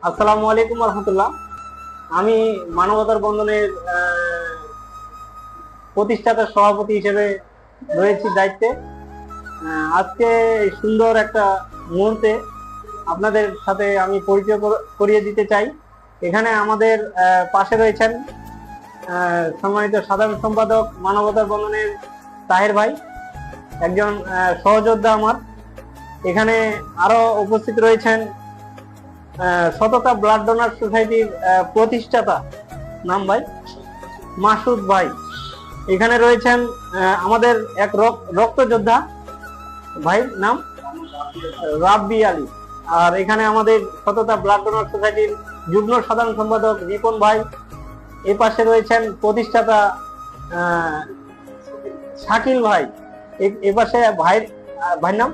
আসসালামু আলাইকুম রহমতুল্লাহ। আমি মানবতার বন্ধনের প্রতিষ্ঠাতা সভাপতি হিসেবে রয়েছি দায়িত্বে। আজকে এই সুন্দর একটা মুহূর্তে আপনাদের সাথে আমি পরিচয় করিয়ে দিতে চাই। এখানে আমাদের পাশে রয়েছেন সম্মানিত সাধারণ সম্পাদক মানবতার বন্ধনের তাহের ভাই, একজন সহযোদ্ধা আমার। এখানে আরো উপস্থিত রয়েছেন সততা ব্লাড ডোনার সোসাইটির প্রতিষ্ঠাতা নাম ভাই মাসুদ ভাই। এখানে রয়েছেন আমাদের এক রক্ত যোদ্ধা ভাই নাম রাব্বি আলী। আর এখানে আমাদের সততা ব্লাড ডোনার সোসাইটির যুগ্ম সাধারণ সম্পাদক রিপন ভাই। এ পাশে রয়েছেন প্রতিষ্ঠাতা শাকিল ভাই। এ পাশে ভাইয়ের নাম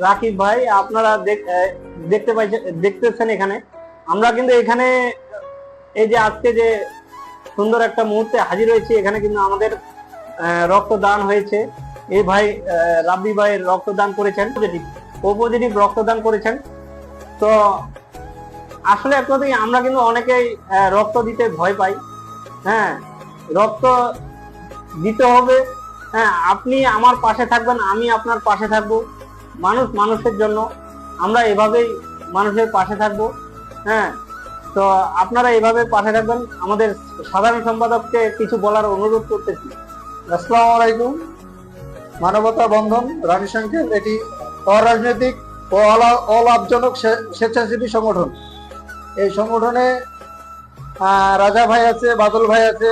রাকিব ভাই। আপনারা দেখতেছেন এখানে আমরা কিন্তু এখানে এই যে আজকে যে সুন্দর একটা মুহূর্তে হাজির হয়েছি, এখানে কিন্তু আমাদের রক্তদান হয়েছে। এই ভাই রাব্বি ভাই রক্তদান করেছেন, পজিটিভ রক্তদান করেছেন। তো আসলে এক কথাই আমরা কিন্তু অনেকেই রক্ত দিতে ভয় পাই। হ্যাঁ, রক্ত দিতে হবে। হ্যাঁ, আপনি আমার পাশে থাকবেন, আমি আপনার পাশে থাকবো। মানুষ মানুষের জন্য, আমরা এভাবেই মানুষের পাশে থাকবো। হ্যাঁ, তো আপনারা এভাবে পাশে থাকবেন। আমাদের সাধারণ সম্পাদককে কিছু বলার অনুরোধ করতেছি। আসসালামু আলাইকুম। মানবতা বন্ধন রানী সংকেত এটি অরাজনৈতিক ও অলাভজনক স্বেচ্ছাসেবী সংগঠন। এই সংগঠনে রাজা ভাই আছে, বাদল ভাই আছে,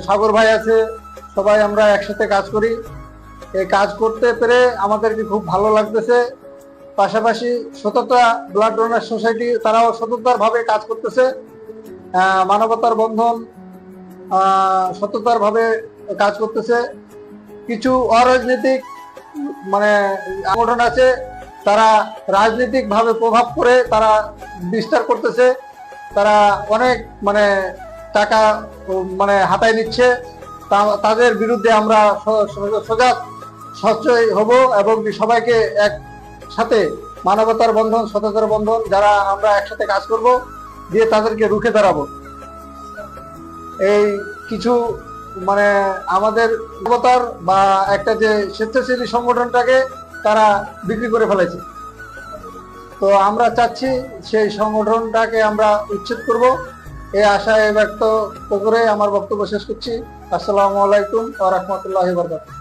সাগর ভাই আছে। সবাই আমরা একসাথে কাজ করি। এই কাজ করতে পেরে আমাদেরকে খুব ভালো লাগতেছে। পাশাপাশি সততা ব্লাড ডোনার সোসাইটি তারাও সততার ভাবে কাজ করতেছে। মানবতার বন্ধন সততার ভাবে কাজ করতেছে। কিছু অরাজনৈতিক সংগঠন আছে, তারা রাজনৈতিক ভাবে প্রভাব করে তারা বিস্তার করতেছে। তারা অনেক টাকা হাতায় নিচ্ছে। তাদের বিরুদ্ধে আমরা সজাগ সচেতন হব এবং সবাইকে একসাথে মানবতার বন্ধন সততার বন্ধন যারা আমরা একসাথে কাজ করব দিয়ে তাদেরকে রুখে দাঁড়াবো। এই কিছু আমাদের মানবতার বা একটা যে স্বেচ্ছাসেবী সংগঠনটাকে তারা বিক্রি করে ফেলেছে। তো আমরা চাচ্ছি সেই সংগঠনটাকে আমরা উচ্ছেদ করব। এই আশায় ব্যক্ত করে আমার বক্তব্য শেষ করছি। আসসালামু আলাইকুম ওয়া রাহমাতুল্লাহি ওয়া বারাকাতুহু।